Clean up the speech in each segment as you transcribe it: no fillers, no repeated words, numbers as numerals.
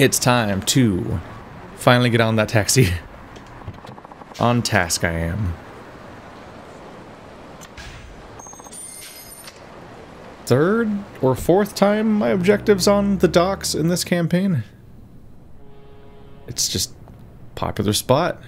It's time to finally get on that taxi. On task I am. Third or fourth time my objectives on the docks in this campaign. It's just popular spot.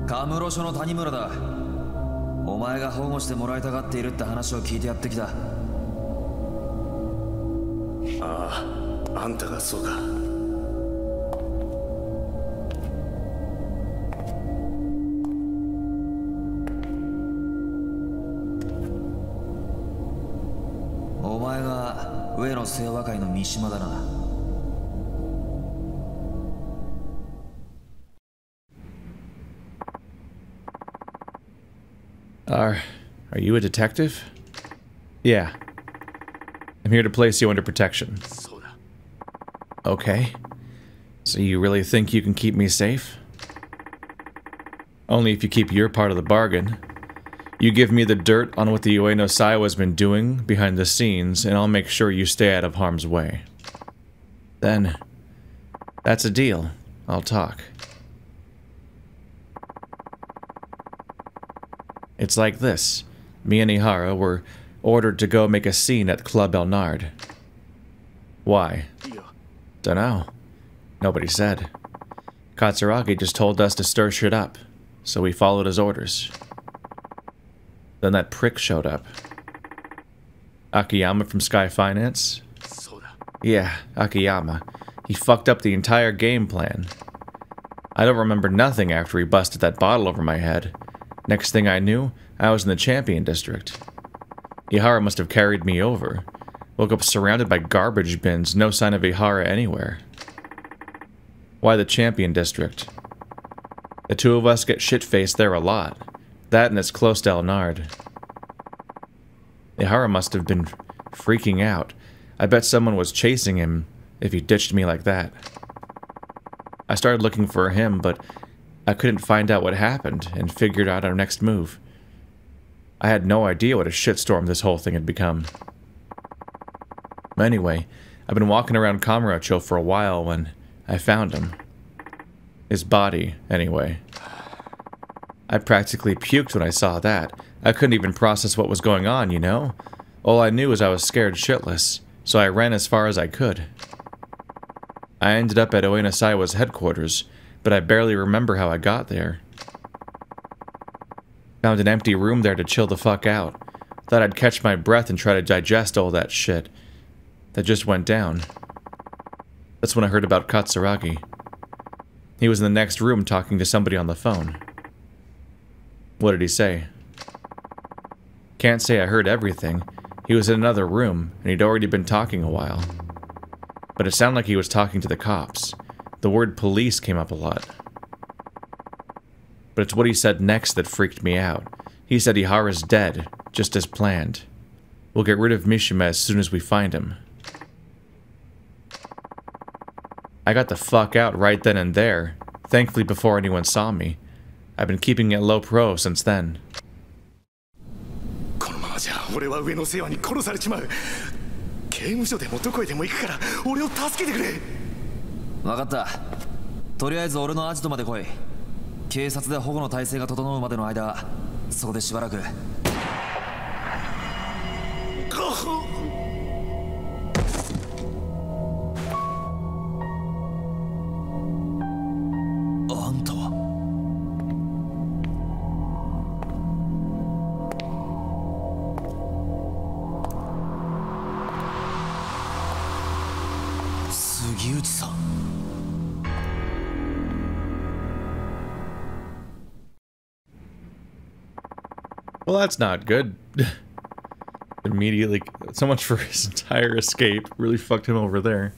Clamor署の谷村だ。お前が保護してもらいたがっているって話を聞いてやってきた。ああ、あんたがそうか。お前が上野清和会の三島だな。Are you a detective? Yeah. I'm here to place you under protection. Okay. So you really think you can keep me safe? Only if you keep your part of the bargain. You give me the dirt on what the Ueno Saiwa's been doing behind the scenes, and I'll make sure you stay out of harm's way. Then, that's a deal. I'll talk. It's like this. Me and Ihara were ordered to go make a scene at Club El Nard. Why? Dunno. Nobody said. Katsuragi just told us to stir shit up, so we followed his orders. Then that prick showed up. Akiyama from Sky Finance? Yeah, Akiyama. He fucked up the entire game plan. I don't remember nothing after he busted that bottle over my head. Next thing I knew, I was in the Champion District. Ihara must have carried me over. Woke up surrounded by garbage bins, no sign of Ihara anywhere. Why the Champion District? The two of us get shit-faced there a lot. That and it's close to El Nard. Ihara must have been freaking out. I bet someone was chasing him if he ditched me like that. I started looking for him, but I couldn't find out what happened and figured out our next move. I had no idea what a shitstorm this whole thing had become. Anyway, I've been walking around Kamurocho for a while when I found him. His body, anyway. I practically puked when I saw that. I couldn't even process what was going on, you know? All I knew was I was scared shitless, so I ran as far as I could. I ended up at Ueno Saiwa's headquarters, but I barely remember how I got there. Found an empty room there to chill the fuck out. Thought I'd catch my breath and try to digest all that shit. That just went down. That's when I heard about Katsuragi. He was in the next room talking to somebody on the phone. What did he say? Can't say I heard everything. He was in another room, and he'd already been talking a while. But it sounded like he was talking to the cops. The word police came up a lot. But it's what he said next that freaked me out. He said Ihara's dead, just as planned. We'll get rid of Mishima as soon as we find him. I got the fuck out right then and there, thankfully before anyone saw me. I've been keeping it low pro since then. このままじゃ俺は上の世話に殺されちまう。刑務所でもどこへでも行くから俺を助けてくれ。分かった。とりあえず俺のアジトまで来い。警察で保護の体制が整うまでの間、そこでしばらく。あんたは杉内さん。Well, that's not good. Immediately, so much for his entire escape. Really fucked him over there.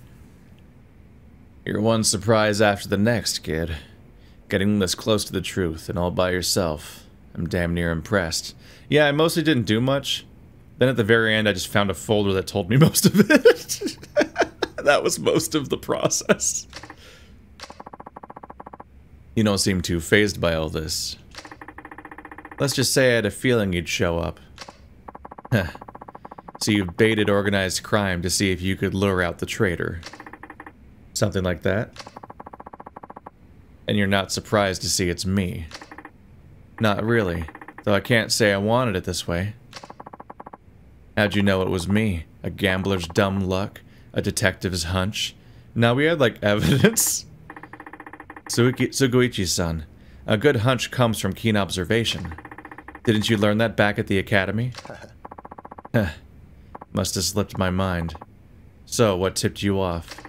You're one surprise after the next, kid. Getting this close to the truth and all by yourself. I'm damn near impressed. Yeah, I mostly didn't do much. Then at the very end, I just found a folder that told me most of it. That was most of the process. You don't seem too fazed by all this. Let's just say I had a feeling you'd show up. Heh. So you've baited organized crime to see if you could lure out the traitor. Something like that? And you're not surprised to see it's me. Not really, though I can't say I wanted it this way. How'd you know it was me? A gambler's dumb luck? A detective's hunch? Now we had, like, evidence. Sugiuchi-san, a good hunch comes from keen observation. Didn't you learn that back at the academy? Heh. Must have slipped my mind. So, what tipped you off?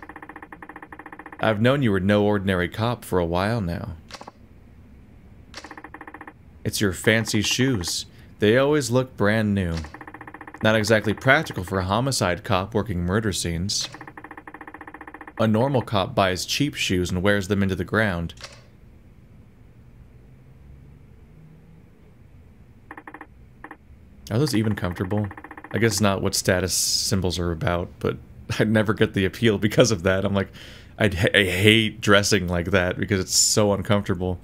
I've known you were no ordinary cop for a while now. It's your fancy shoes. They always look brand new. Not exactly practical for a homicide cop working murder scenes. A normal cop buys cheap shoes and wears them into the ground. Are those even comfortable? I guess not what status symbols are about, but I'd never get the appeal because of that. I'm like, I hate dressing like that because it's so uncomfortable.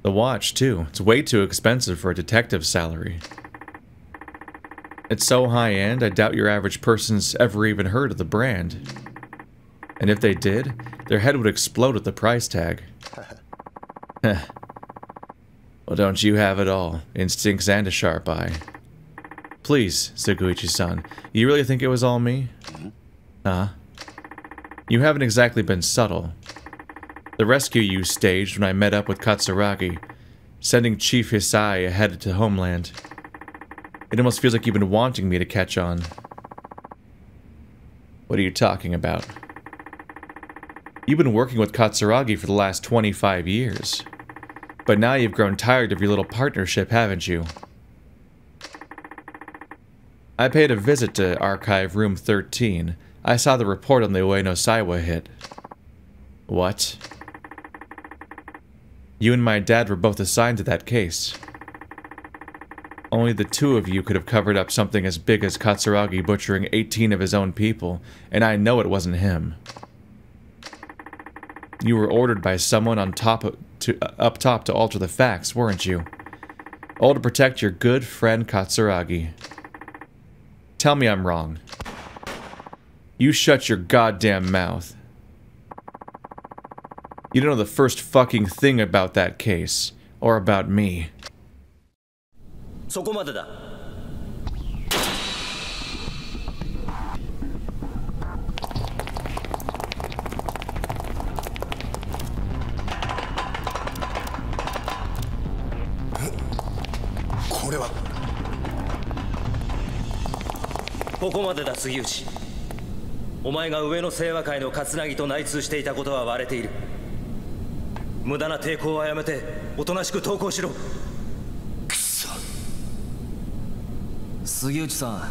The watch, too. It's way too expensive for a detective's salary. It's so high-end, I doubt your average person's ever even heard of the brand. And if they did, their head would explode at the price tag. Heh. Well, don't you have it all? Instincts and a sharp eye. Please, Sugiuchi-san, you really think it was all me? Huh? You haven't exactly been subtle. The rescue you staged when I met up with Katsuragi, sending Chief Hisai ahead to Homeland. It almost feels like you've been wanting me to catch on. What are you talking about? You've been working with Katsuragi for the last 25 years. But now you've grown tired of your little partnership, haven't you? I paid a visit to Archive Room 13. I saw the report on the Ueno Saiwa hit. What? You and my dad were both assigned to that case. Only the two of you could have covered up something as big as Katsuragi butchering 18 of his own people, and I know it wasn't him. You were ordered by someone up top to alter the facts, weren't you? All to protect your good friend Katsuragi. Tell me I'm wrong. You shut your goddamn mouth. You don't know the first fucking thing about that case, or about me. そこまでだ。これはここまでだ、杉内。お前が上野清和会の桂木と内通していたことは割れている。無駄な抵抗はやめておとなしく投降しろ。くそ。杉内さ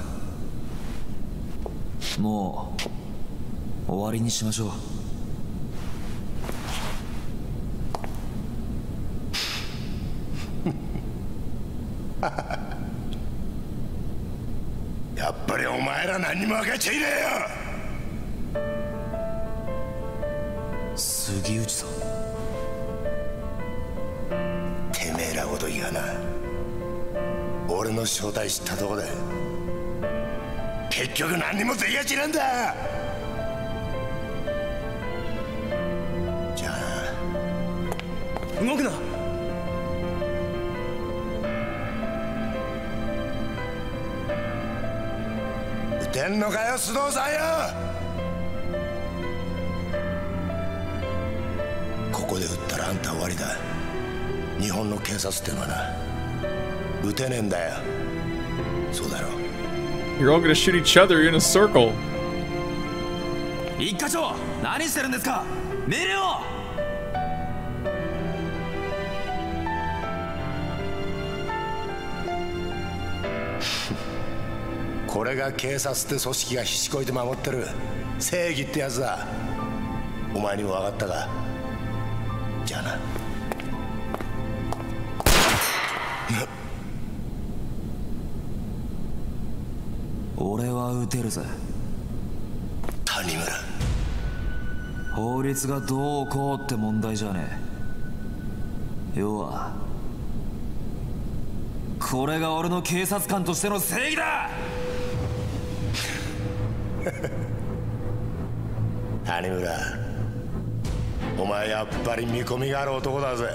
ん、もう終わりにしましょう。やっぱりお前ら何も分かっちゃいねえよ。杉内さん、てめえらごときがな、俺の正体知ったとこで結局何にもできやちなんだ。じゃあな。動くな。撃てんのかよ、須藤さんよ。ここで撃ったらあんた終わりだ。日本の警察ってのはな、撃てねえんだよ。そうだろ。You're all gonna shoot each other in a circle. 一課長、何してるんですか。命令を。これが警察って組織がひしこいて守ってる正義ってやつだ。お前にも分かったか。じゃあな。俺は撃てるぜ。谷村。法律がどうこうって問題じゃねえ。要はこれが俺の警察官としての正義だ。谷村、お前やっぱり見込みがある男だぜ。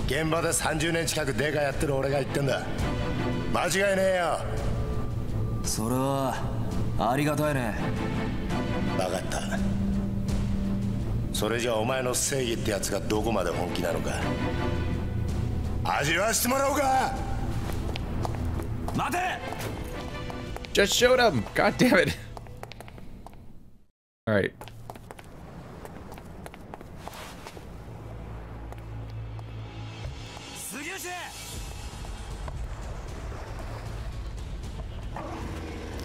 現場で30年近くデカやってる俺が言ってんだ。間違いねえよ。それはありがたいね。分かった。それじゃお前の正義ってやつがどこまで本気なのか味わわしてもらおうか。待て。 Just showed him. God damn it. All right. Sugiuchi!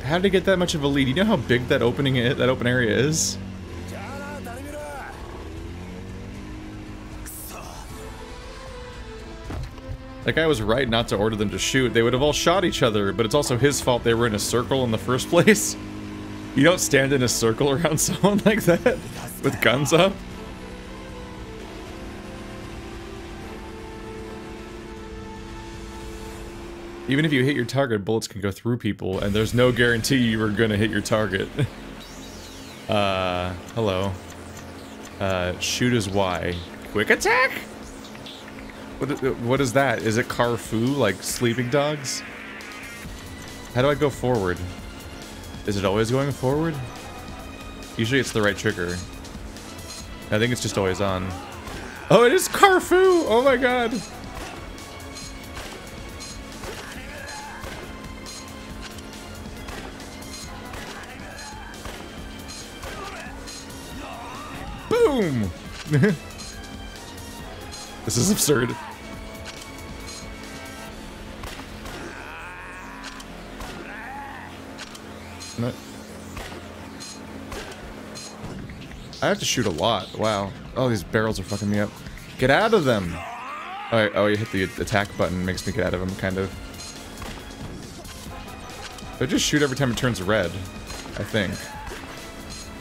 How did he get that much of a lead? You know how big that open area is? That guy was right not to order them to shoot. They would have all shot each other, but it's also his fault they were in a circle in the first place. You don't stand in a circle around someone like that with guns up. Even if you hit your target, bullets can go through people, and there's no guarantee you were gonna hit your target. Hello. Shoot is Y. Quick attack? What is that? Is it Carfu, like sleeping dogs? How do I go forward? Is it always going forward? Usually it's the right trigger. I think it's just always on. Oh, it is Carfu! Oh my god! Boom! This is absurd. What? I have to shoot a lot. Wow. Oh, these barrels are fucking me up. Get out of them! Oh, you hit the attack button, makes me get out of them, kind of. They just shoot every time it turns red, I think.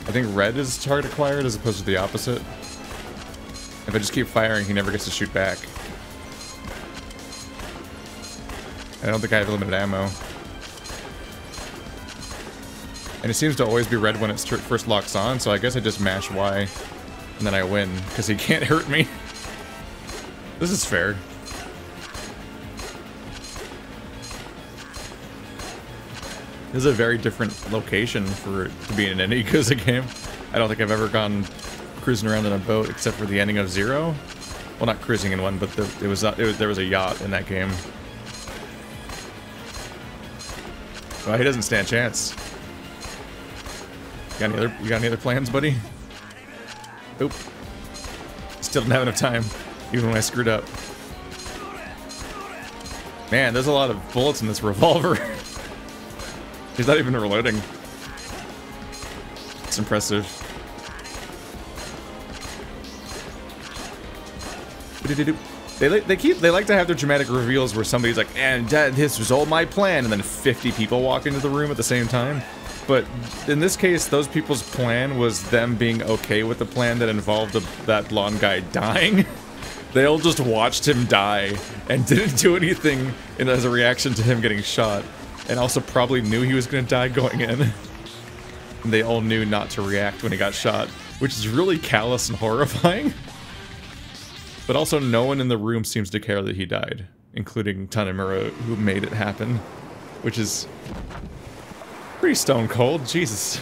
I think red is target acquired as opposed to the opposite. If I just keep firing, he never gets to shoot back. I don't think I have limited ammo. And it seems to always be red when it first locks on, so I guess I just mash Y, and then I win, because he can't hurt me. This is fair. This is a very different location for it to be in an Yakuza game. I don't think I've ever gone cruising around in a boat except for the ending of Zero. Well, not cruising in one, but there was a yacht in that game. Well, he doesn't stand a chance. You got any other plans, buddy? Oop. Still didn't have enough time, even when I screwed up. Man, there's a lot of bullets in this revolver. He's not even reloading. It's impressive. They like to have their dramatic reveals where somebody's like, and this was all my plan, and then 50 people walk into the room at the same time. But in this case, those people's plan was them being okay with the plan that involved that blonde guy dying. They all just watched him die and didn't do anything as a reaction to him getting shot. And also probably knew he was going to die going in. And they all knew not to react when he got shot, which is really callous and horrifying. But also no one in the room seems to care that he died, including Tanemura, who made it happen, which is pretty stone cold. Jesus.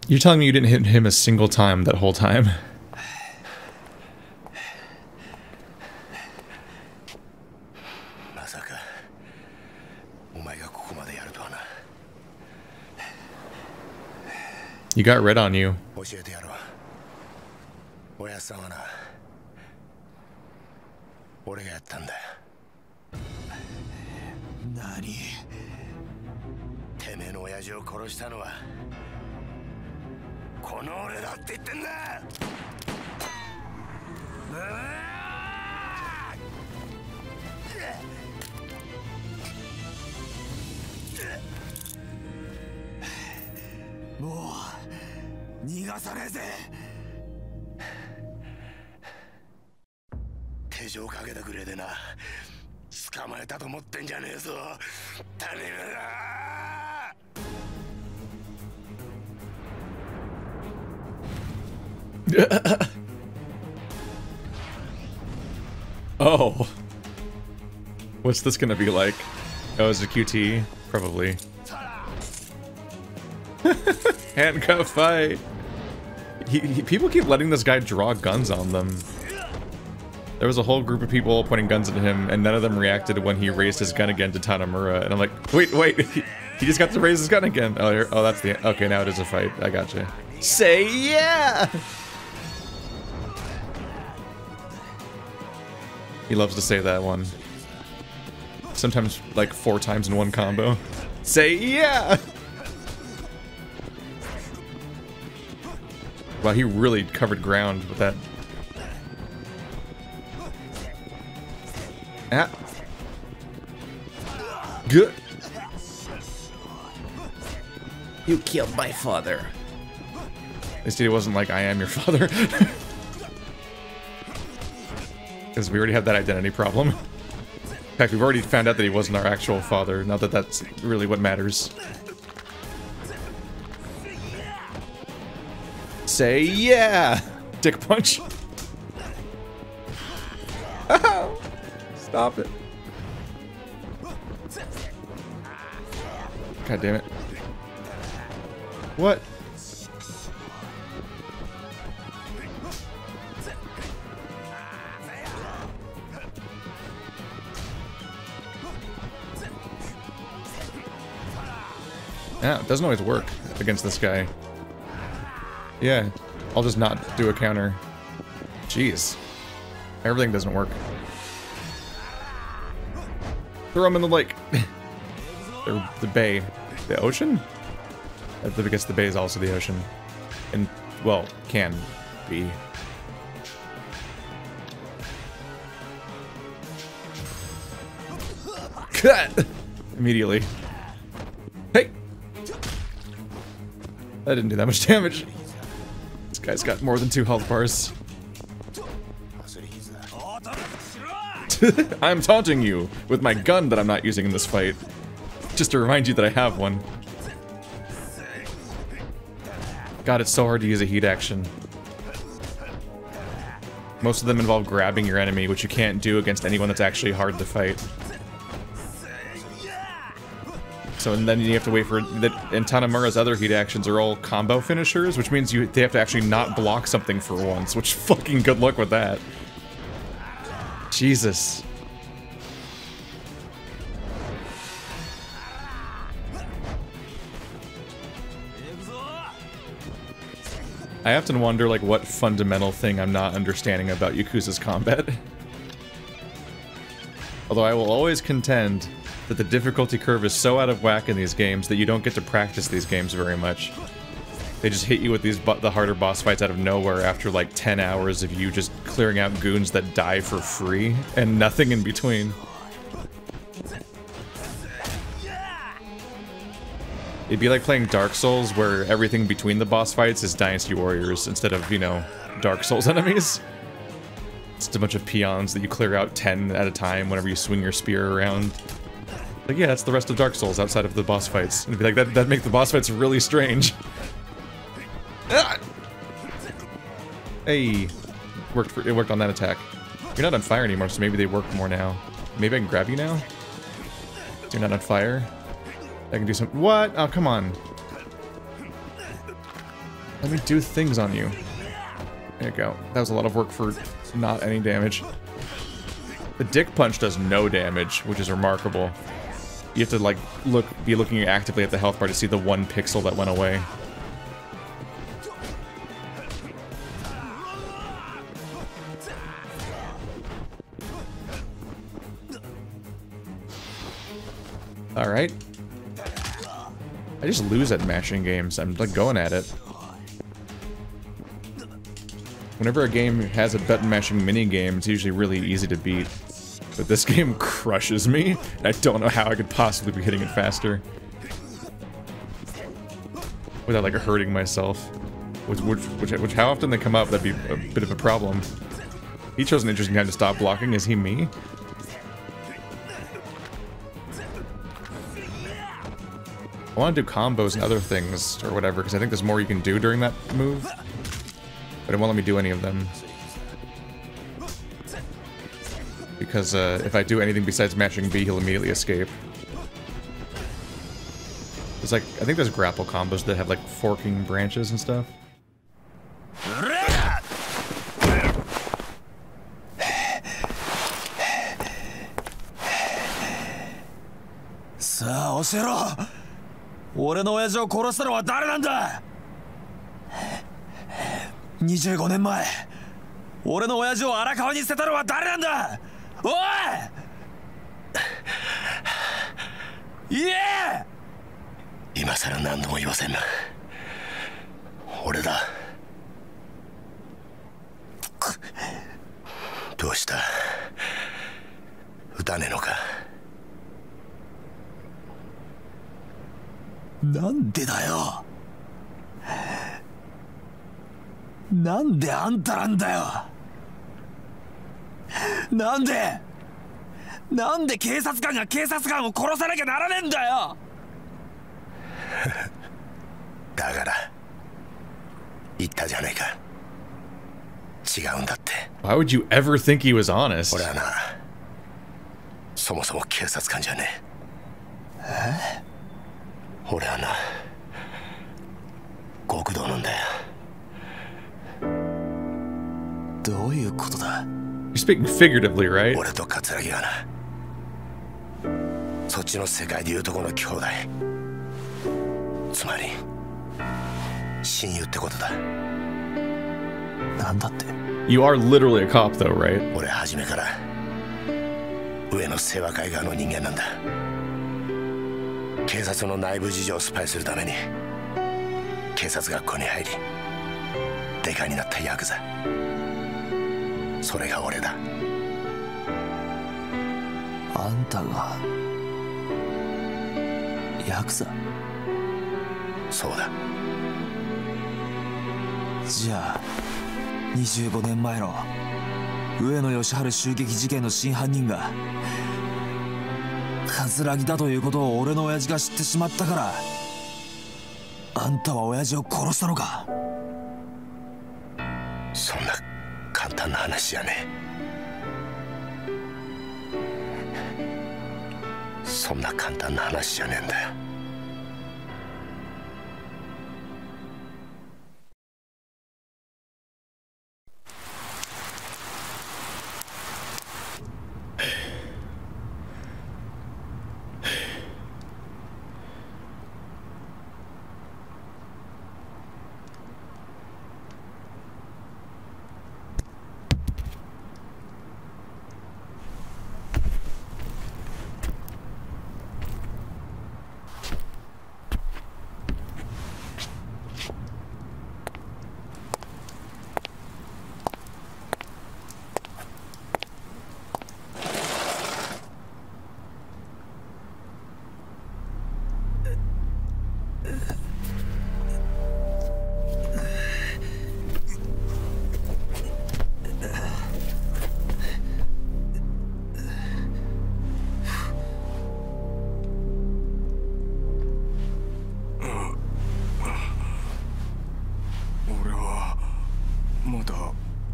You're telling me you didn't hit him a single time that whole time? You got red on you. 教えてやろう。おやっさんはな、俺がやったんだ。何？てめえの親父を殺したのはこの俺だって言ってんだ。もう逃がさねえぜ。手錠かけたくれでな、捕まえたと思ってんじゃねえぞ、種めら。Oh. What's this gonna be like? Oh, is it QT? Probably. Handcuff fight. People keep letting this guy draw guns on them. There was a whole group of people pointing guns at him, and none of them reacted when he raised his gun again to Tanamura. And I'm like, wait, he just got to raise his gun again. Oh, that's the okay. Now it is a fight. I gotcha. Say yeah. He loves to say that one. Sometimes like 4 times in one combo. Say yeah. Wow, he really covered ground with that. Ah. Good. You killed my father. At least he wasn't like, I am your father. Because we already have that identity problem. In fact, we've already found out that he wasn't our actual father. Not that that's really what matters. Say yeah! Dick punch. Stop it. God damn it. What? Yeah, it doesn't always work against this guy. Yeah, I'll just not do a counter. Jeez. Everything doesn't work. Throw him in the lake. Or the bay. The ocean? I guess the bay is also the ocean. And, well, can be. Cut! Immediately. Hey! That didn't do that much damage. This guy's got more than 2 health bars. I'm taunting you with my gun that I'm not using in this fight. Just to remind you that I have one. God, it's so hard to use a heat action. Most of them involve grabbing your enemy, which you can't do against anyone that's actually hard to fight. So, and then you have to wait for that. And Tanamura's other heat actions are all combo finishers, which means they have to actually not block something for once, which fucking good luck with that. Jesus. I often wonder, like, what fundamental thing I'm not understanding about Yakuza's combat. Although I will always contend that the difficulty curve is so out of whack in these games that you don't get to practice these games very much. They just hit you with the harder boss fights out of nowhere after like 10 hours of you just clearing out goons that die for free and nothing in between. It'd be like playing Dark Souls where everything between the boss fights is Dynasty Warriors instead of, you know, Dark Souls enemies. It's just a bunch of peons that you clear out 10 at a time whenever you swing your spear around. Like, yeah, that's the rest of Dark Souls outside of the boss fights. And it'd be like, that'd make the boss fights really strange. Ah! Hey, it worked on that attack. You're not on fire anymore, so maybe they work more now. Maybe I can grab you now? So you're not on fire? I can do some— what? Oh, come on. Let me do things on you. There you go. That was a lot of work for not any damage. The dick punch does no damage, which is remarkable. You have to, like, be looking actively at the health bar to see the 1 pixel that went away. Alright. I just lose at mashing games. I'm like going at it. Whenever a game has a button mashing mini game, it's usually really easy to beat. But this game crushes me. I don't know how I could possibly be hitting it faster without like hurting myself. Which how often they come up, that'd be a bit of a problem. He chose an interesting time to stop blocking. Is he me? I want to do combos and other things or whatever, because I think there's more you can do during that move. But it won't let me do any of them. Because if I do anything besides mashing B, he'll immediately escape. There's like, I think there's grapple combos that have like forking branches and stuff. Sa, 教えろ。俺の親父を殺したのは誰なんだ。25年前、俺の親父を荒川に捨てたのは誰なんだ。おい、言え。今さら何度も言わせんな。俺だ。どうした？撃たねえのか？なんでだよ。なんであんたなんだよ。なんで警察官が警察官を殺さなきゃならねえんだよ。だから言ったじゃねえか。違うんだって。 Why would you ever think he was honest? 俺はな、そもそも警察官じゃねえ。俺はな、極道なんだよ。どういうことだ。 You're speaking figuratively, right? 俺と桂木はな、そっちの世界でいうとこの兄弟、つまり親友ってことだ。なんだって。 You are literally a cop though, right? 俺初めから上の清和会側の人間なんだ。警察の内部事情をスパイするために警察学校に入りデカになったヤクザ。それが俺だ。あんたがヤクザ？そうだ。じゃあ25年前の上野義治襲撃事件の真犯人が桂木だということを俺の親父が知ってしまったからあんたは親父を殺したのか。そんな簡単な話じゃねえ。そんな簡単な話じゃねえんだよ。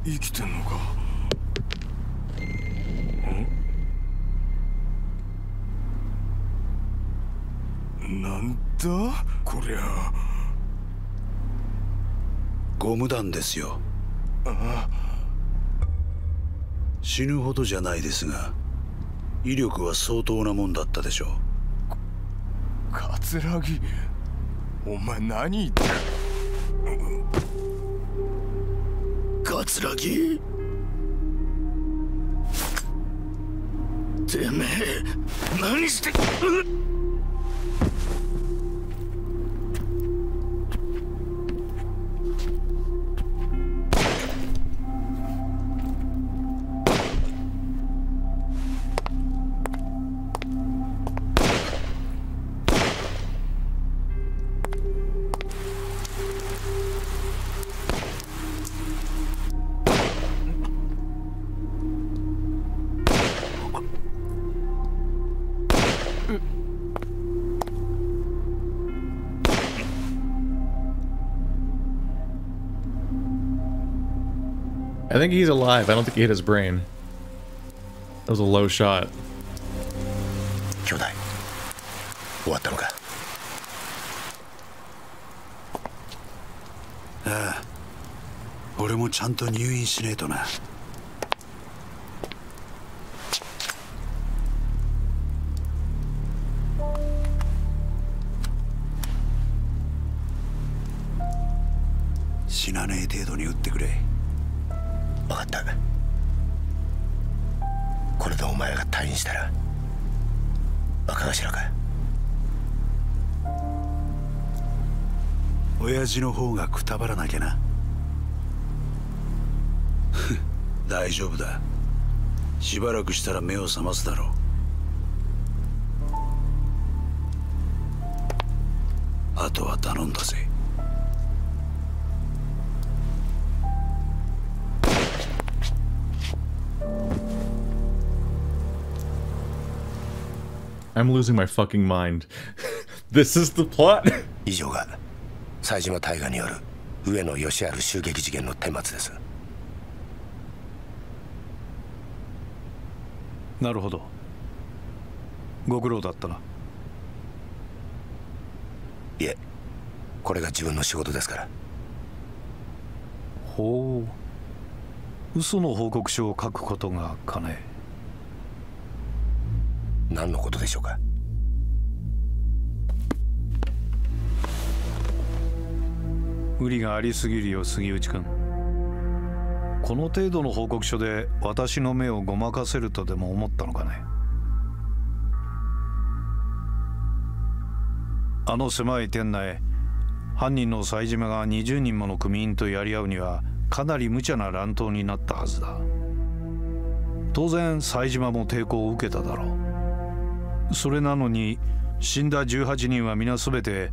生きてんのか。なんだこりゃ。ゴム弾ですよ。死ぬほどじゃないですが威力は相当なもんだったでしょう。桂木、お前何言ってる。桂木、てめえ何して。I think he's alive. I don't think he hit his brain. That was a low shot. 兄弟、終わったのか。ああ、俺もちゃんと入院しねえとな。死なねえ程度に撃ってくれ。分かった。これでお前が退院したら若頭か。親父の方がくたばらなきゃな。大丈夫だ。しばらくしたら目を覚ますだろう。あとは頼んだぜ。I'm losing my fucking mind. This is the plot? 以上が冴島大河による上野義治襲撃事件の顛末です。なるほど。ご苦労だったな。いえ、これが自分の仕事ですから。ほう。嘘の報告書を書くことがかね。何のことでしょうか。無理がありすぎるよ、杉内君。この程度の報告書で私の目をごまかせるとでも思ったのかね。あの狭い店内、犯人の冴島が20人もの組員とやり合うにはかなり無茶な乱闘になったはずだ。当然冴島も抵抗を受けただろう。それなのに死んだ18人は皆全て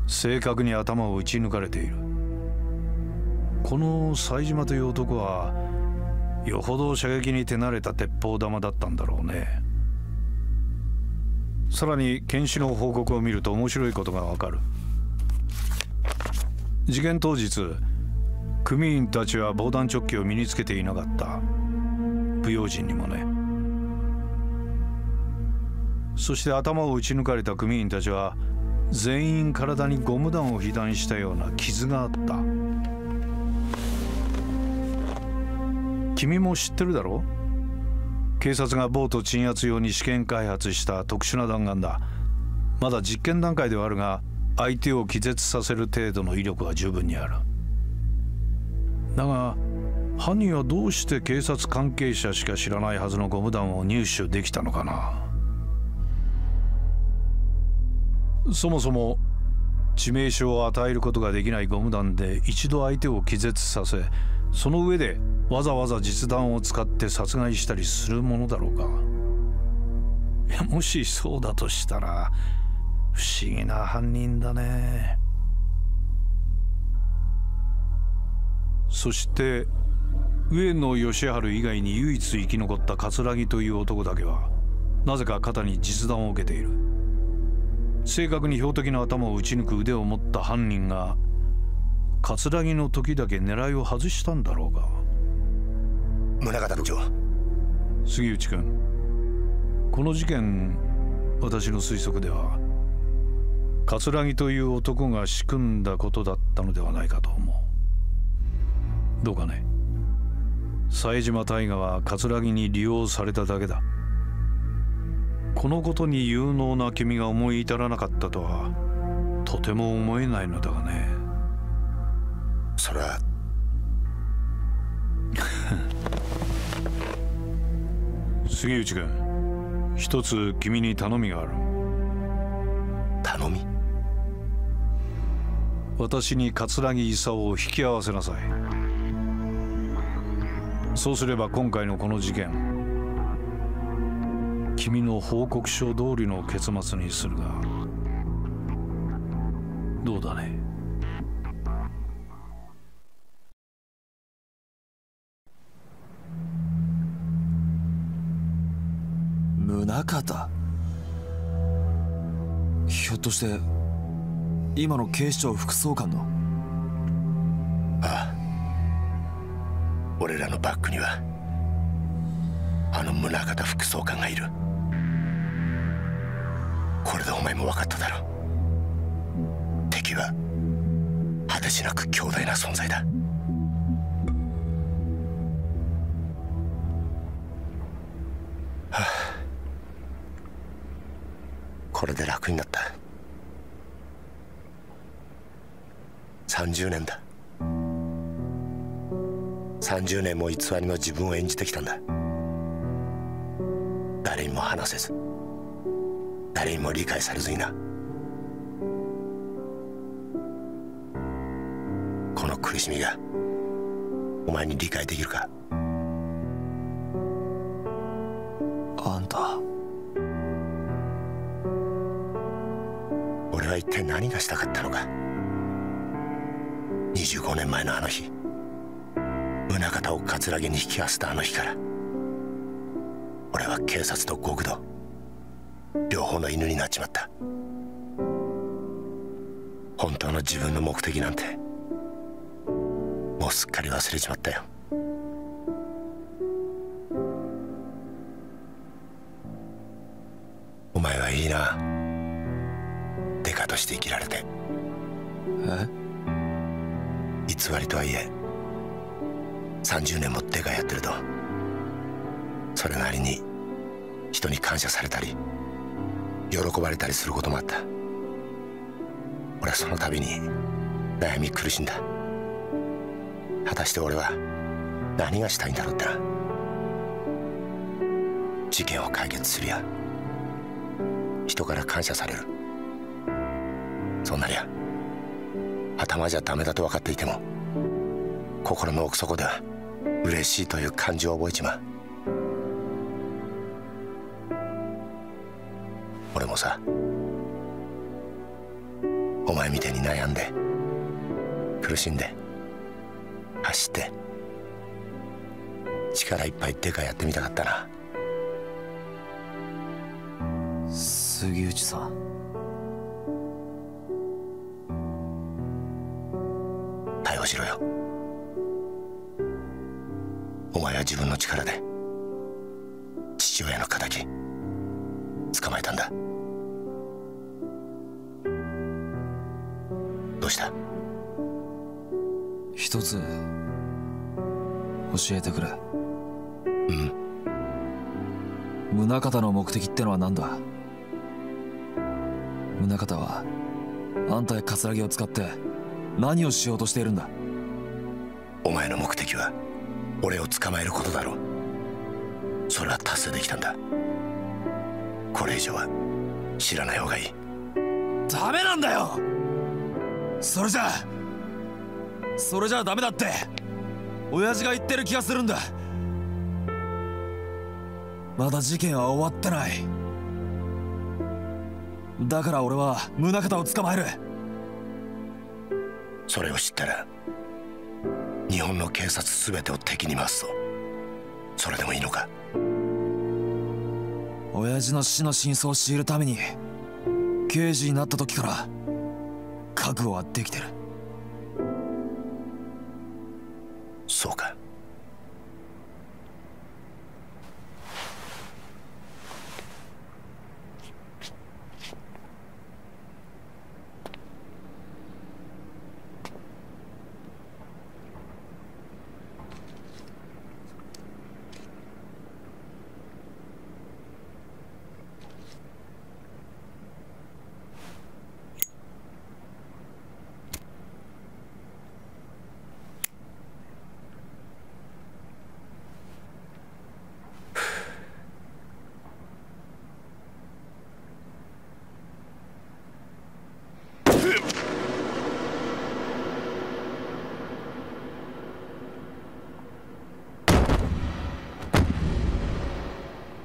正確に頭を撃ち抜かれている。この冴島という男はよほど射撃に手慣れた鉄砲玉だったんだろうね。さらに検視の報告を見ると面白いことがわかる。事件当日、組員たちは防弾チョッキを身につけていなかった。不用心にもね。そして頭を撃ち抜かれた組員たちは全員体にゴム弾を被弾したような傷があった。君も知ってるだろう。警察がボート鎮圧用に試験開発した特殊な弾丸だ。まだ実験段階ではあるが、相手を気絶させる程度の威力は十分にある。だが犯人はどうして警察関係者しか知らないはずのゴム弾を入手できたのかな。そもそも致命傷を与えることができないゴム弾で一度相手を気絶させ、その上でわざわざ実弾を使って殺害したりするものだろうか。いや、もしそうだとしたら不思議な犯人だね。そして上野義治以外に唯一生き残った桂木という男だけはなぜか肩に実弾を受けている。正確に標的の頭を撃ち抜く腕を持った犯人が桂木の時だけ狙いを外したんだろうが。宗像部長、杉内君、この事件、私の推測では桂木という男が仕組んだことだったのではないかと思う。どうかね。冴島大河は桂木に利用されただけだ。このことに有能な君が思い至らなかったとはとても思えないのだがね。それは杉内君、一つ君に頼みがある。頼み？私に桂木勲を引き合わせなさい。そうすれば今回のこの事件、君の報告書通りの結末にするがどうだね。宗像、ひょっとして今の警視庁副総監の？ああ、俺らのバックにはあの宗像副総監がいる。これでお前も分かっただろ。敵は果てしなく強大な存在だ。はあ、これで楽になった。30年だ。30年も偽りの自分を演じてきたんだ。誰にも話せず、誰にも理解されずにな。この苦しみがお前に理解できるか？あんた、俺は一体何がしたかったのか。25年前のあの日、宗像を葛城に引き合わせたあの日から、俺は警察と極道両方の犬になっちまった。本当の自分の目的なんてもうすっかり忘れちまったよ。お前はいいな、デカとして生きられて。偽りとはいえ30年もデカやってると、それなりに人に感謝されたり喜ばれたりすることもあった。俺はその度に悩み苦しんだ。果たして俺は何がしたいんだろうってな。事件を解決するや人から感謝される、そんなりゃ頭じゃダメだと分かっていても、心の奥底では嬉しいという感情を覚えちまう。俺もさ、お前みたいに悩んで苦しんで走って力いっぱいデカやってみたかったな。杉内さん、逮捕しろよ。お前は自分の力で父親の敵捕まえたんだ。どうした？一つ教えてくれ。宗像の目的ってのは何だ？宗像はあんたや葛城を使って何をしようとしているんだ？お前の目的は俺を捕まえることだろう。それは達成できたんだ。これ以上は知らない方がいい。ダメなんだよ。それじゃあダメだって親父が言ってる気がするんだ。まだ事件は終わってない。だから俺は宗像を捕まえる。それを知ったら日本の警察全てを敵に回すぞ。それでもいいのか？親父の死の真相を知るために刑事になった時から覚悟はできてる。そうか。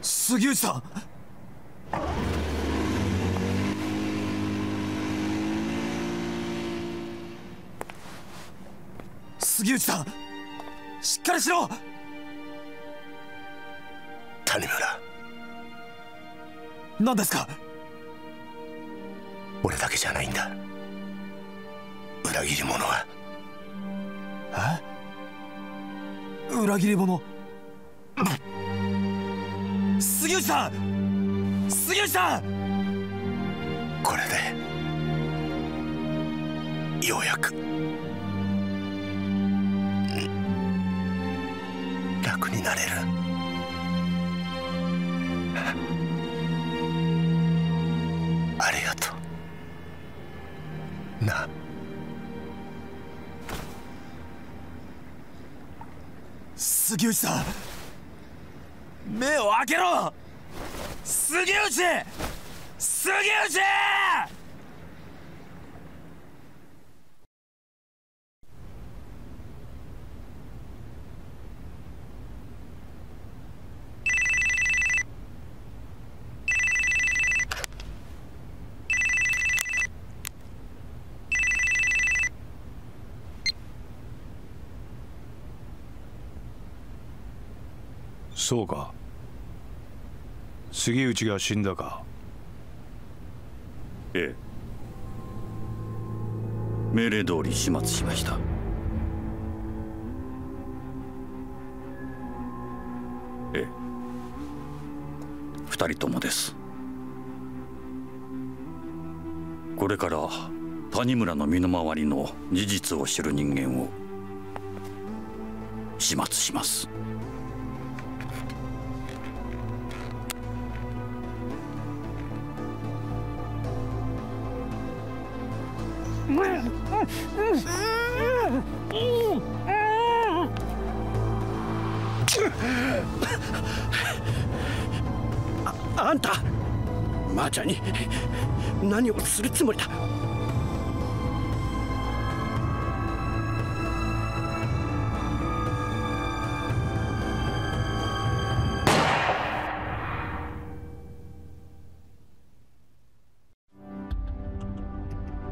杉内さん、杉内さん、しっかりしろ。谷村、何ですか？俺だけじゃないんだ、裏切り者は。裏切り者。杉内さん、杉内さん。これでようやく楽になれる。ありがとうな。杉内さん、目を開けろ。杉内、杉内。そうか。杉内が死んだか。ええ。命令通り始末しました。ええ。二人ともです。これから谷村の身の回りの事実を知る人間を始末します。あんたマーちゃんに何をするつもりだ。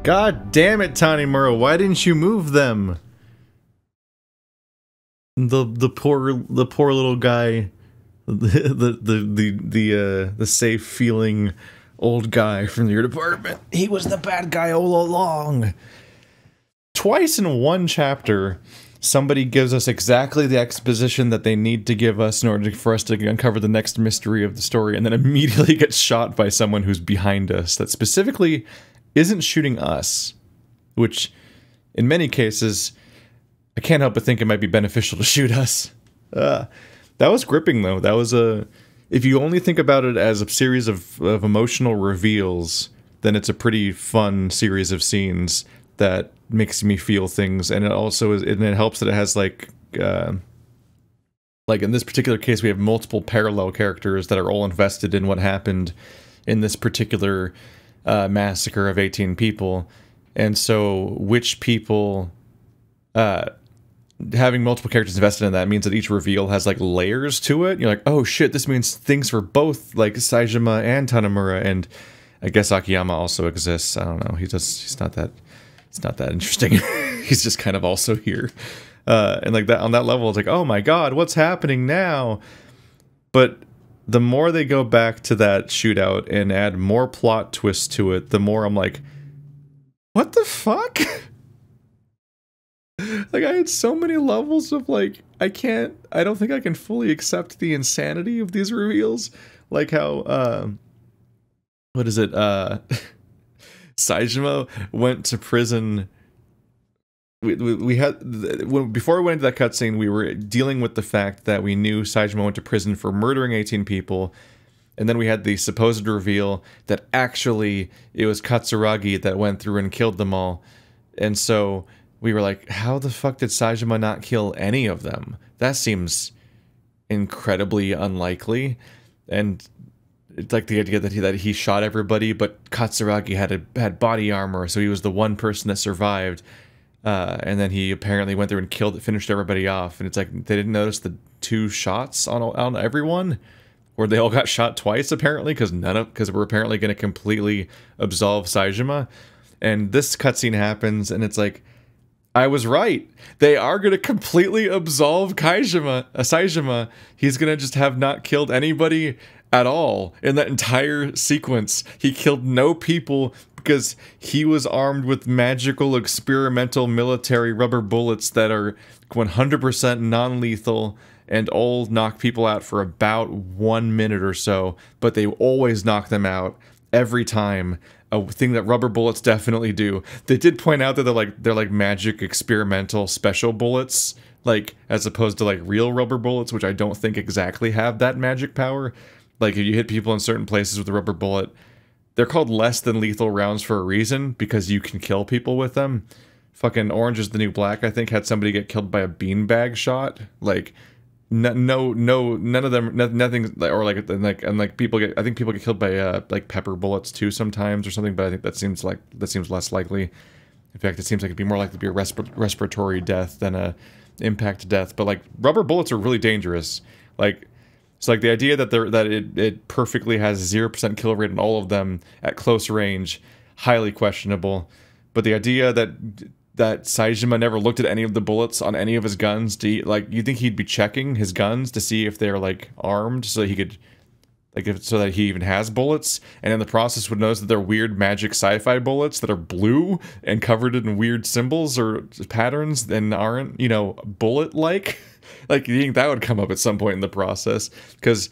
God damn it, Tanimura, why didn't you move them? The poor little guy, the safe feeling old guy from your department. He was the bad guy all along. Twice in one chapter, somebody gives us exactly the exposition that they need to give us in order for us to uncover the next mystery of the story, and then immediately gets shot by someone who's behind us that specifically isn't shooting us, which in many cases I can't help but think it might be beneficial to shoot us. That was gripping though. That was if you only think about it as a series of emotional reveals, then it's a pretty fun series of scenes that makes me feel things, and it also is, and it helps that it has like in this particular case we have multiple parallel characters that are all invested in what happened in this particular massacre of 18 people, and so which people, having multiple characters invested in that means that each reveal has like layers to it. You're like, oh shit, this means things for both like Saejima and Tanimura, and I guess Akiyama also exists. I don't know. He's not that interesting. He's just kind of also here, and like that on that level, it's like, oh my god, what's happening now? But the more they go back to that shootout and add more plot twists to it, the more I'm like, what the fuck? Like, I had so many levels of like, I don't think I can fully accept the insanity of these reveals. Like how, what is it? Saejima went to prison. We had, before we went into that cutscene, we were dealing with the fact that we knew Saejima went to prison for murdering 18 people, and then we had the supposed reveal that actually it was Katsuragi that went through and killed them all, and so we were like, how the fuck did Saejima not kill any of them? That seems incredibly unlikely, and it's like the idea that he shot everybody, but Katsuragi had body armor, so he was the one person that survived. And then he apparently went through and finished everybody off. And it's like, they didn't notice the 2 shots on everyone? Where they all got shot twice, apparently, because we're apparently going to completely absolve Saejima. And this cutscene happens, and it's like, I was right. They are going to completely absolve Saejima. He's going to just have not killed anybody at all in that entire sequence. He killed no people because he was armed with magical experimental military rubber bullets that are 100% non-lethal and all knock people out for about 1 minute or so, but they always knock them out every time. A thing that rubber bullets definitely do. They did point out that they're like magic experimental special bullets, like as opposed to like real rubber bullets, which I don't think exactly have that magic power. Like if you hit people in certain places with a rubber bullet, they're called less than lethal rounds for a reason, because you can kill people with them. Fucking Orange is the New Black, I think, had somebody get killed by a beanbag shot. Like none of them, nothing, or like people get, I think people get killed by like pepper bullets too sometimes or something, but I think that seems less likely. In fact, it seems like it'd be more likely to be a respiratory death than a impact death. But like rubber bullets are really dangerous. Like it's like the idea that it perfectly has 0% kill rate on all of them at close range, highly questionable. But the idea that Saejima never looked at any of the bullets on any of his guns, like, you think he'd be checking his guns to see if they're like armed, so he could, like, so that he even has bullets, and in the process would notice that they're weird magic sci-fi bullets that are blue and covered in weird symbols or patterns and aren't, you know, bullet-like. Like, you think that would come up at some point in the process, because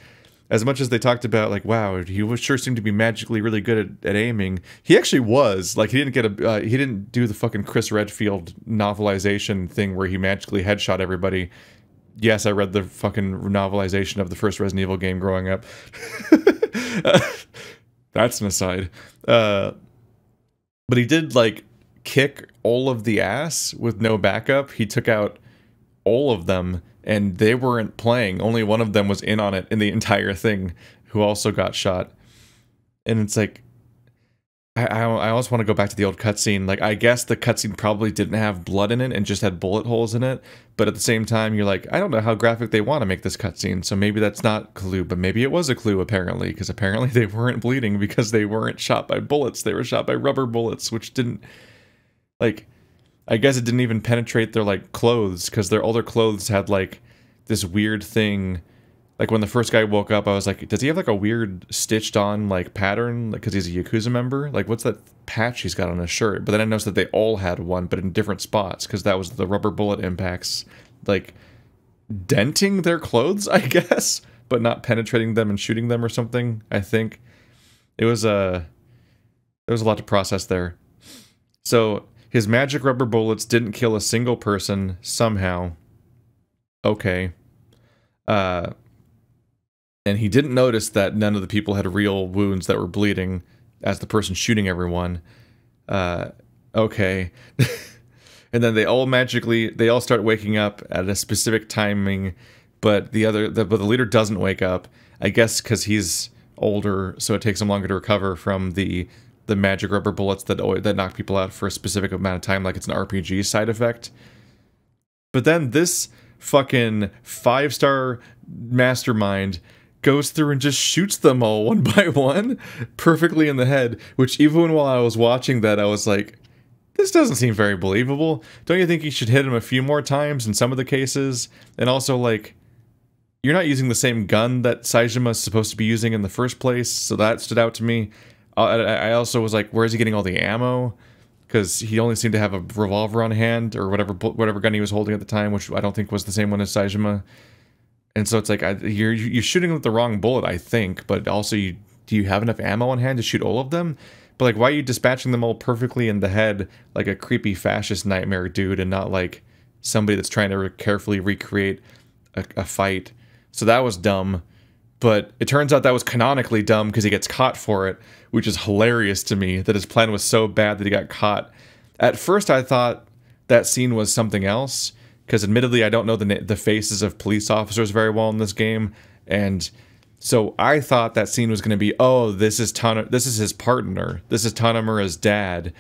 as much as they talked about, like, wow, he sure seemed to be magically really good at aiming, he actually was. Like, he didn't do the fucking Chris Redfield novelization thing where he magically headshot everybody. Yes, I read the fucking novelization of the first Resident Evil game growing up. That's an aside. But he did, like, kick all of the ass with no backup. He took out all of them, and they weren't playing. Only one of them was in on it in the entire thing, who also got shot. And it's like, I always want to go back to the old cutscene. Like, I guess the cutscene probably didn't have blood in it and just had bullet holes in it, but at the same time, you're like, I don't know how graphic they want to make this cutscene, so maybe that's not a clue, but maybe it was a clue, apparently, because apparently they weren't bleeding because they weren't shot by bullets. They were shot by rubber bullets, which didn't, like, I guess it didn't even penetrate their, like, clothes, because all their clothes had, like, this weird thing. Like, when the first guy woke up, I was like, does he have, like, a weird stitched-on, like, pattern? Like, because he's a Yakuza member? Like, what's that patch he's got on his shirt? But then I noticed that they all had one, but in different spots, because that was the rubber bullet impacts, like, denting their clothes, I guess, but not penetrating them and shooting them or something, I think. There was a lot to process there. So his magic rubber bullets didn't kill a single person somehow. Okay. And he didn't notice that none of the people had real wounds that were bleeding as the person shooting everyone. Okay. And then they all start waking up at a specific timing, but the leader doesn't wake up. I guess because he's older, so it takes him longer to recover from the magic rubber bullets that knock people out for a specific amount of time, like it's an RPG side effect. But then this fucking 5-star mastermind goes through and just shoots them all one by one, perfectly in the head, which even while I was watching that, I was like, this doesn't seem very believable. Don't you think you should hit him a few more times in some of the cases? And also, like, you're not using the same gun that Saejima is supposed to be using in the first place, so that stood out to me. I also was like, where is he getting all the ammo? Because he only seemed to have a revolver on hand, or whatever gun he was holding at the time, which I don't think was the same one as Saejima. And so it's like, you're shooting with the wrong bullet, I think, but also, do you have enough ammo on hand to shoot all of them? But like, why are you dispatching them all perfectly in the head like a creepy fascist nightmare dude, and not like somebody that's trying to carefully recreate a fight? So that was dumb. But it turns out that was canonically dumb because he gets caught for it, which is hilarious to me, that his plan was so bad that he got caught. At first I thought that scene was something else, because admittedly I don't know the faces of police officers very well in this game, and so I thought that scene was going to be, oh, this is his partner, this is Tanemura's dad,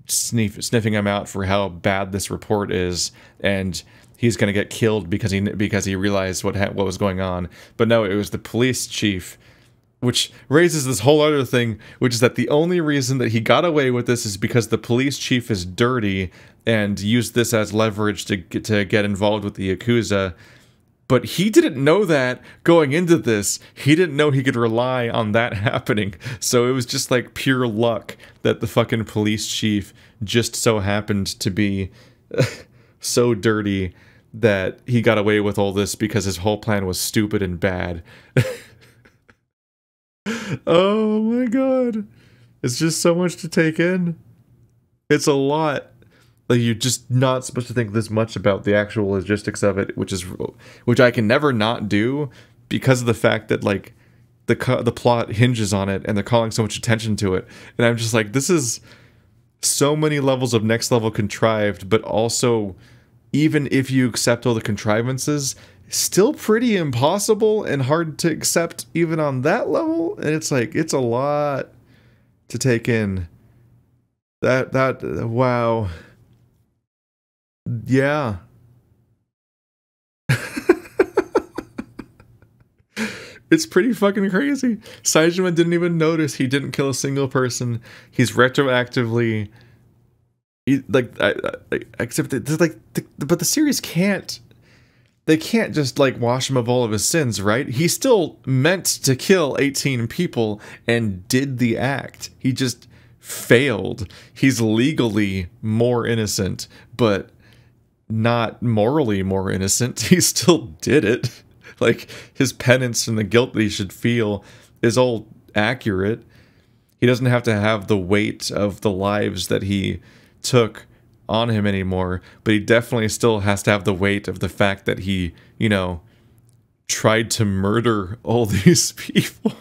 sniffing him out for how bad this report is, and he's going to get killed because he realized what was going on. But no, it was the police chief, which raises this whole other thing, which is that the only reason that he got away with this is because the police chief is dirty and used this as leverage to get involved with the Yakuza. But he didn't know that going into this. He didn't know he could rely on that happening. So it was just like pure luck that the fucking police chief just so happened to be so dirty that he got away with all this because his whole plan was stupid and bad. Oh my god. It's just so much to take in. It's a lot. Like, you're just not supposed to think this much about the actual logistics of it, which I can never not do because of the fact that, like, the plot hinges on it and they're calling so much attention to it. And I'm just like, this is so many levels of next level contrived, but also, even if you accept all the contrivances, still pretty impossible and hard to accept even on that level. And it's like, it's a lot to take in. Wow. Yeah. It's pretty fucking crazy. Saejima didn't even notice he didn't kill a single person. He's retroactively... except that, but the series can't... They can't just, like, wash him of all of his sins, right? He still meant to kill 18 people and did the act. He just failed. He's legally more innocent, but not morally more innocent. He still did it. Like, his penance and the guilt that he should feel is all accurate. He doesn't have to have the weight of the lives that he took on him anymore, but he definitely still has to have the weight of the fact that he, you know, tried to murder all these people.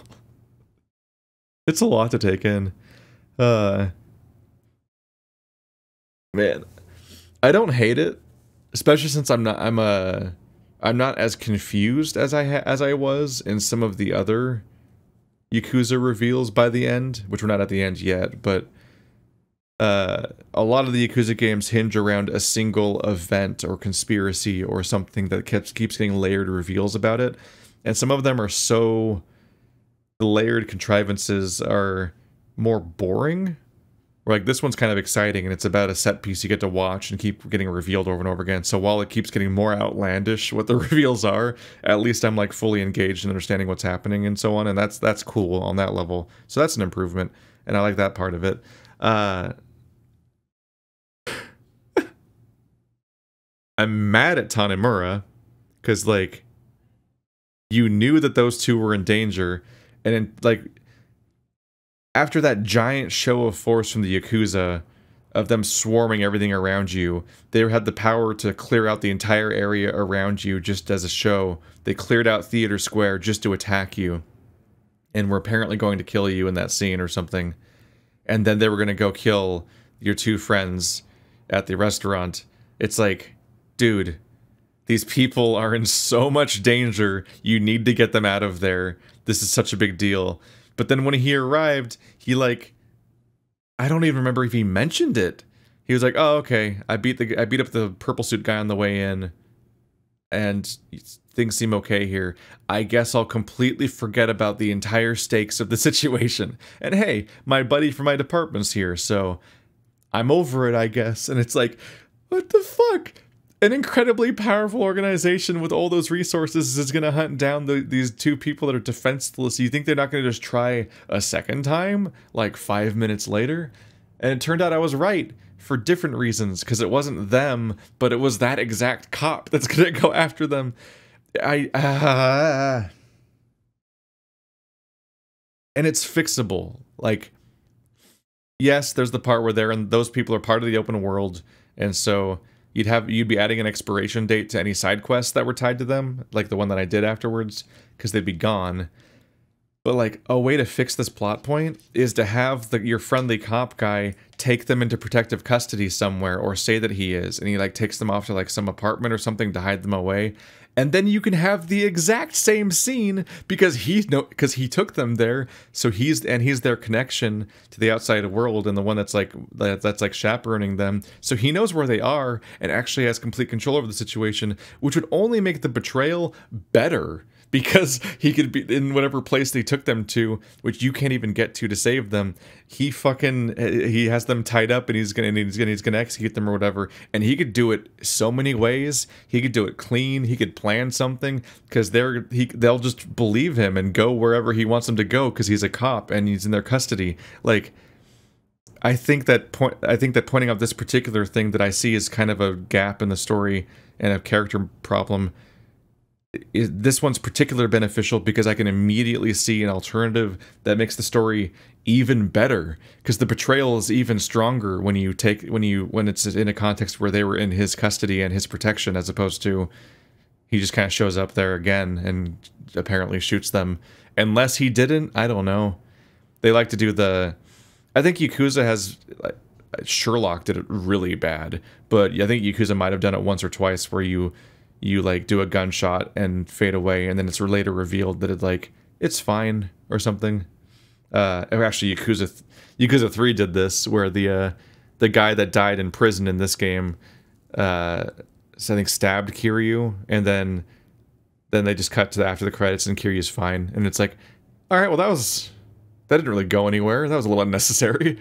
It's a lot to take in. Man, I don't hate it, especially since I'm not as confused as I was in some of the other Yakuza reveals by the end, which we're not at the end yet, but a lot of the Yakuza games hinge around a single event or conspiracy or something that keeps getting layered reveals about it, and some of them are so... the layered contrivances are more boring. Like, this one's kind of exciting, and it's about a set piece you get to watch and keep getting revealed over and over again. So while it keeps getting more outlandish what the reveals are, at least I'm, like, fully engaged in understanding what's happening and so on, and that's cool on that level. So that's an improvement, and I like that part of it. I'm mad at Tanemura, because, like, you knew that those two were in danger, and then, like, after that giant show of force from the Yakuza, of them swarming everything around you, they had the power to clear out the entire area around you just as a show. They cleared out Theater Square just to attack you, and were apparently going to kill you in that scene or something. And then they were going to go kill your two friends at the restaurant. It's like, dude, these people are in so much danger. You need to get them out of there. This is such a big deal. But then when he arrived, he, like, I don't even remember if he mentioned it. He was like, "Oh, okay, I beat up the purple suit guy on the way in, and things seem okay here. I guess I'll completely forget about the entire stakes of the situation. And hey, my buddy from my department's here, so I'm over it, I guess." And it's like, what the fuck? An incredibly powerful organization with all those resources is going to hunt down these two people that are defenseless. You think they're not going to just try a second time, like 5 minutes later? And it turned out I was right for different reasons, because it wasn't them, but it was that exact cop that's going to go after them. And it's fixable. Like, yes, there's the part where those people are part of the open world, and so you'd be adding an expiration date to any side quests that were tied to them, like the one that I did afterwards, because they'd be gone. But, like, a way to fix this plot point is to have your friendly cop guy take them into protective custody somewhere, or say that he is, and he, like, takes them off to, like, some apartment or something to hide them away, and then you can have the exact same scene because he took them there, so he's their connection to the outside world, and the one that's like chaperoning them, so he knows where they are and actually has complete control over the situation, which would only make the betrayal better. Because he could be in whatever place they took them to, which you can't even get to save them. He has them tied up, and he's gonna execute them or whatever. And he could do it so many ways. He could do it clean. He could plan something because they'll just believe him and go wherever he wants them to go because he's a cop and he's in their custody. Like, I think that pointing out this particular thing that I see is kind of a gap in the story and a character problem. This one's particularly beneficial because I can immediately see an alternative that makes the story even better, because the betrayal is even stronger when it's in a context where they were in his custody and his protection, as opposed to he just kind of shows up there again and apparently shoots them. Unless he didn't, I don't know. They like to do I think Yakuza has Sherlock did it really bad, but I think Yakuza might have done it once or twice where you like do a gunshot and fade away, and then it's later revealed that it's fine or something. Or actually, Yakuza 3 did this, where the guy that died in prison in this game, I think stabbed Kiryu, and then they just cut to after the credits and Kiryu's fine, and it's like, all right, well that didn't really go anywhere. That was a little unnecessary.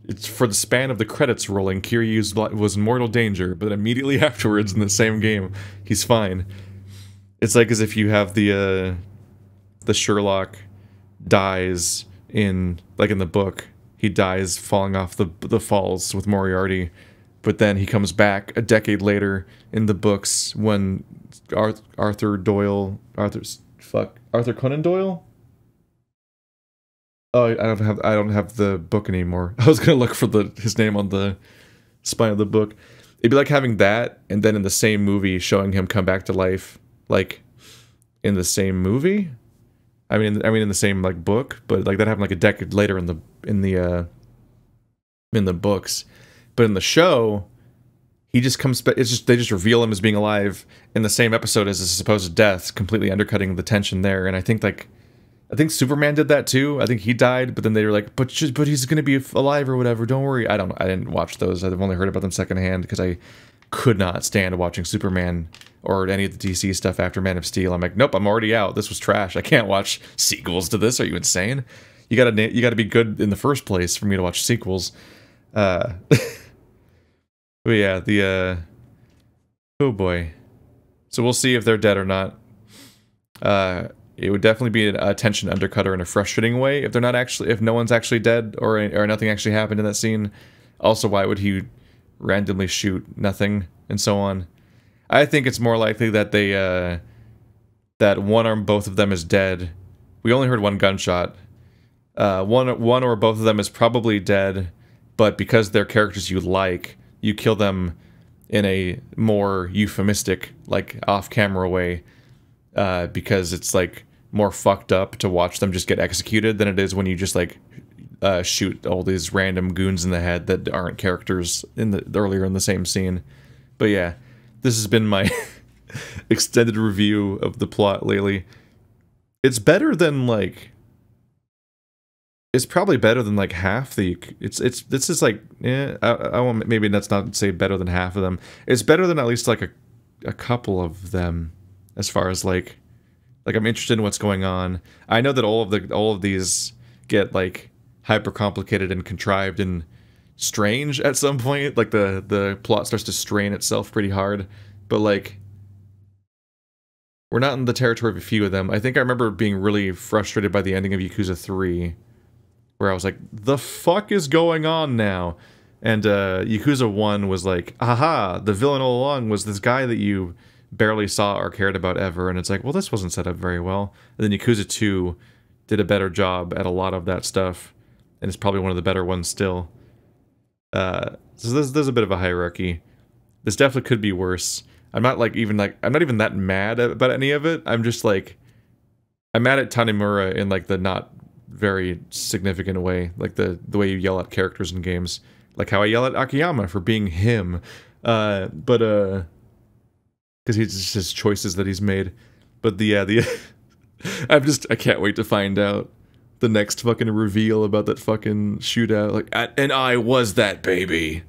It's for the span of the credits rolling, Kiryu was in mortal danger, but immediately afterwards in the same game, he's fine. It's like as if you have the Sherlock dies in the book. He dies falling off the falls with Moriarty, but then he comes back a decade later in the books when Arthur Conan Doyle? Oh, I don't have the book anymore. I was gonna look for his name on the spine of the book. It'd be like having that, and then in the same movie showing him come back to life, like in the same movie. I mean in the same book, but that happened a decade later in the books. But in the show, he just comes back. They just reveal him as being alive in the same episode as his supposed death, completely undercutting the tension there. And I think Superman did that too. I think he died, but then they were like, but he's gonna be alive or whatever. Don't worry. I didn't watch those. I've only heard about them secondhand because I could not stand watching Superman or any of the DC stuff after Man of Steel. I'm like, nope, I'm already out. This was trash. I can't watch sequels to this. Are you insane? You gotta be good in the first place for me to watch sequels. But yeah, oh boy. So we'll see if they're dead or not. It would definitely be a tension undercutter in a frustrating way if no one's actually dead or nothing actually happened in that scene. Also, why would he randomly shoot nothing and so on? I think it's more likely that that one or both of them is dead. We only heard one gunshot. One or both of them is probably dead, but because they're characters you kill them in a more euphemistic, off-camera way. Because it's more fucked up to watch them just get executed than it is when you just shoot all these random goons in the head that aren't characters earlier in the same scene. But yeah, this has been my extended review of the plot lately. It's better than it's probably better than half the. This is I won't, maybe that's not say better than half of them. It's better than at least a couple of them. As far as I'm interested in what's going on. I know that all of these get hyper complicated and contrived and strange at some point. The plot starts to strain itself pretty hard. But we're not in the territory of a few of them. I think I remember being really frustrated by the ending of Yakuza 3, where I was like, the fuck is going on now? And Yakuza 1 was aha, the villain all along was this guy that you barely saw or cared about ever, and it's well, this wasn't set up very well. And then Yakuza 2 did a better job at a lot of that stuff, and it's probably one of the better ones still. So there's a bit of a hierarchy. This definitely could be worse. I'm not I'm not even that mad about any of it. I'm just I'm mad at Tanimura in the not very significant way, the way you yell at characters in games, how I yell at Akiyama for being him. Because he's just his choices that he's made. But the I can't wait to find out the next fucking reveal about that fucking shootout. Like, and I was that baby.